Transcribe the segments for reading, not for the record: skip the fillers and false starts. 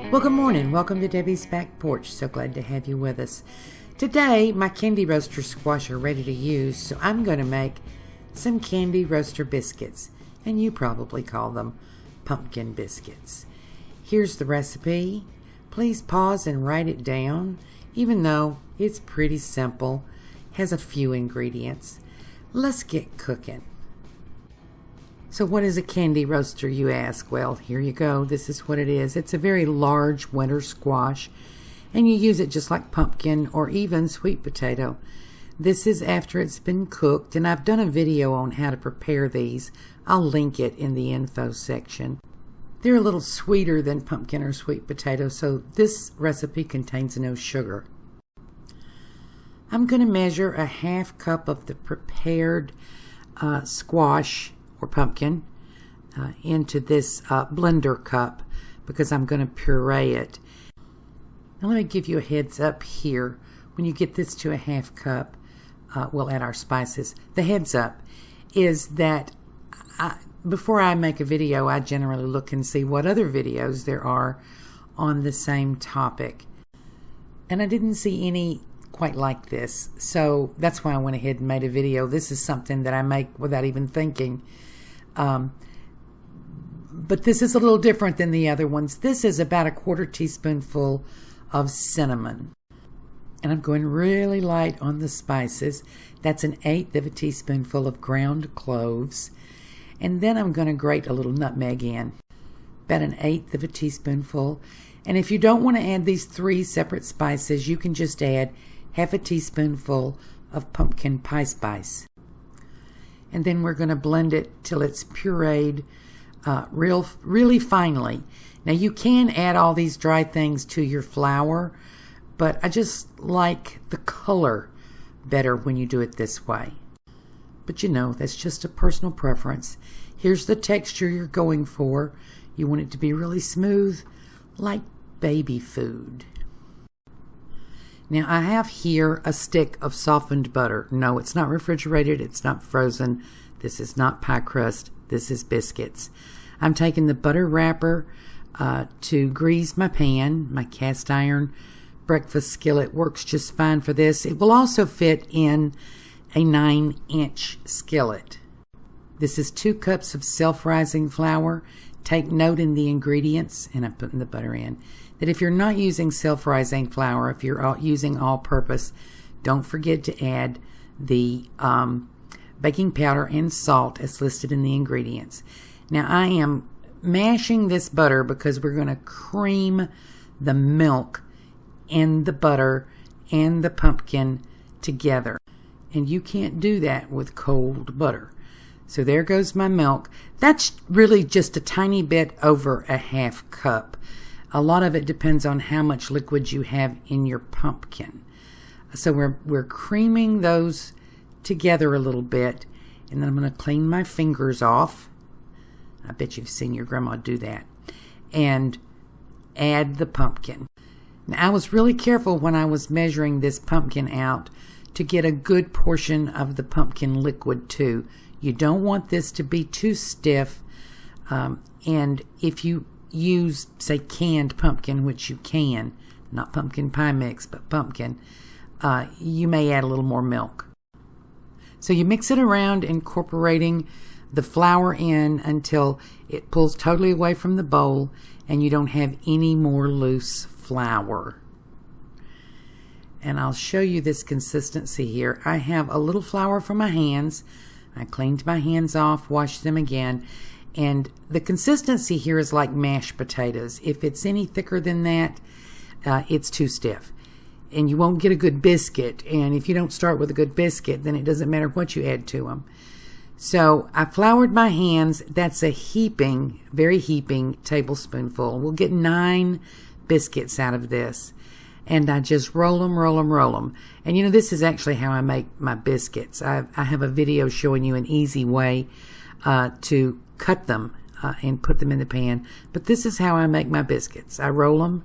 Well, good morning. Welcome to Debbie's Back Porch. So glad to have you with us. Today, my candy roaster squash are ready to use, so I'm going to make some candy roaster biscuits, and you probably call them pumpkin biscuits. Here's the recipe. Please pause and write it down, even though it's pretty simple, has a few ingredients. Let's get cooking. So what is a candy roaster, you ask? Well, here you go. This is what it is. It's a very large winter squash, and you use it just like pumpkin or even sweet potato. This is after it's been cooked, and I've done a video on how to prepare these. I'll link it in the info section. They're a little sweeter than pumpkin or sweet potato, so this recipe contains no sugar. I'm going to measure a half cup of the prepared squash or pumpkin into this blender cup because I'm going to puree it. Now let me give you a heads up here. When you get this to a half cup, we'll add our spices. The heads up is that before I make a video, I generally look and see what other videos there are on the same topic. And I didn't see any quite like this, so that's why I went ahead and made a video. This is something that I make without even thinking. But this is a little different than the other ones. This is about a quarter teaspoonful of cinnamon. And I'm going really light on the spices. That's an eighth of a teaspoonful of ground cloves. And then I'm going to grate a little nutmeg in. About an eighth of a teaspoonful. And if you don't want to add these three separate spices, you can just add half a teaspoonful of pumpkin pie spice. And then we're going to blend it till it's pureed really finely. Now you can add all these dry things to your flour, but I just like the color better when you do it this way. But you know, that's just a personal preference. Here's the texture you're going for. You want it to be really smooth, like baby food. Now I have here a stick of softened butter. No, it's not refrigerated, it's not frozen. This is not pie crust, this is biscuits. I'm taking the butter wrapper to grease my pan. My cast iron breakfast skillet works just fine for this. It will also fit in a 9-inch skillet. This is 2 cups of self-rising flour. Take note in the ingredients, and I'm putting the butter in, that if you're not using self-rising flour, if you're using all-purpose, don't forget to add the baking powder and salt as listed in the ingredients. Now I am mashing this butter because we're going to cream the milk and the butter and the pumpkin together. And you can't do that with cold butter. So there goes my milk. That's really just a tiny bit over a half cup. A lot of it depends on how much liquid you have in your pumpkin. So we're creaming those together a little bit, and then I'm going to clean my fingers off. I bet you've seen your grandma do that. And add the pumpkin. Now I was really careful when I was measuring this pumpkin out to get a good portion of the pumpkin liquid too. You don't want this to be too stiff, and if you use, say, canned pumpkin, which you can, not pumpkin pie mix, but pumpkin, you may add a little more milk. So you mix it around, incorporating the flour in until it pulls totally away from the bowl and you don't have any more loose flour. And I'll show you this consistency here. I have a little flour for my hands. I cleaned my hands off, washed them again, and the consistency here is like mashed potatoes. If it's any thicker than that, it's too stiff. And you won't get a good biscuit. And if you don't start with a good biscuit, then it doesn't matter what you add to them. So I floured my hands. That's a heaping, very heaping tablespoonful. We'll get 9 biscuits out of this. And I just roll them. And you know, this is actually how I make my biscuits. I have a video showing you an easy way to cut them and put them in the pan. But this is how I make my biscuits. I roll them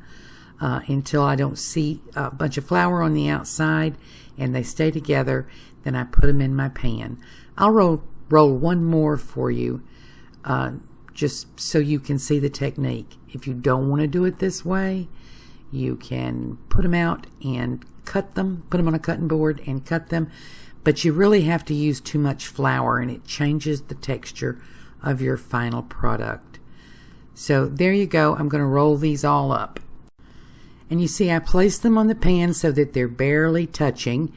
until I don't see a bunch of flour on the outside and they stay together. Then I put them in my pan. I'll roll one more for you just so you can see the technique. If you don't want to do it this way, you can put them out and cut them, put them on a cutting board and cut them, but you really have to use too much flour and it changes the texture of your final product. So there you go. I'm going to roll these all up. And you see I place them on the pan so that they're barely touching,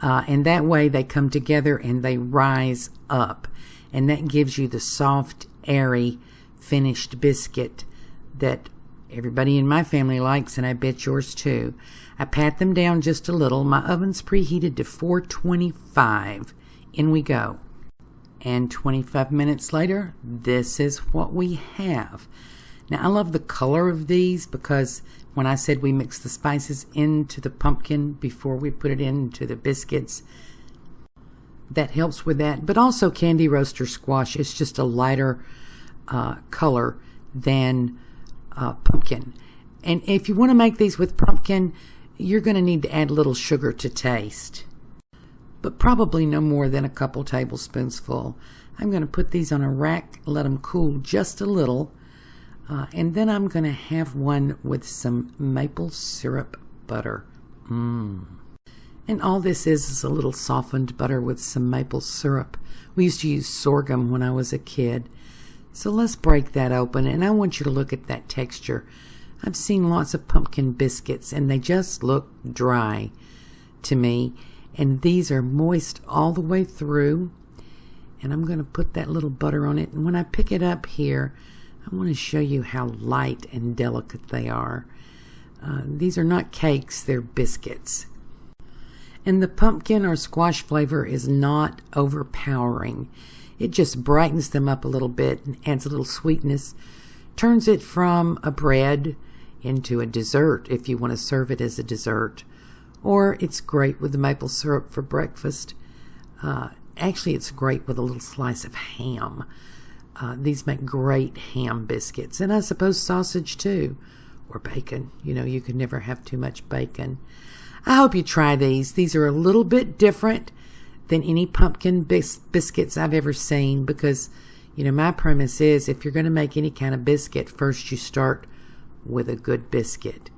and that way they come together and they rise up. And that gives you the soft, airy, finished biscuit that everybody in my family likes, and I bet yours too. I pat them down just a little. My oven's preheated to 425. In we go. And 25 minutes later, this is what we have. Now, I love the color of these because when I said we mix the spices into the pumpkin before we put it into the biscuits, that helps with that. But also candy roaster squash is just a lighter color than pumpkin. And if you want to make these with pumpkin, you're going to need to add a little sugar to taste, but probably no more than a couple tablespoons full. I'm going to put these on a rack, let them cool just a little, and then I'm going to have one with some maple syrup butter. And all this is a little softened butter with some maple syrup. We used to use sorghum when I was a kid. So let's break that open, and I want you to look at that texture. I've seen lots of pumpkin biscuits, and they just look dry to me. And these are moist all the way through. And I'm going to put that little butter on it. And when I pick it up here, I want to show you how light and delicate they are. These are not cakes, they're biscuits. And the pumpkin or squash flavor is not overpowering. It just brightens them up a little bit and adds a little sweetness. Turns it from a bread into a dessert if you want to serve it as a dessert. Or it's great with the maple syrup for breakfast. Actually, it's great with a little slice of ham. These make great ham biscuits. And I suppose sausage too. Or bacon. You know, you can never have too much bacon. I hope you try these. These are a little bit different than any pumpkin biscuits I've ever seen because, you know, my premise is if you're going to make any kind of biscuit, first you start with a good biscuit.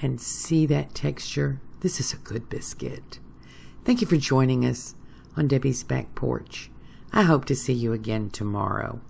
And see that texture? This is a good biscuit. Thank you for joining us on Debbie's Back Porch. I hope to see you again tomorrow.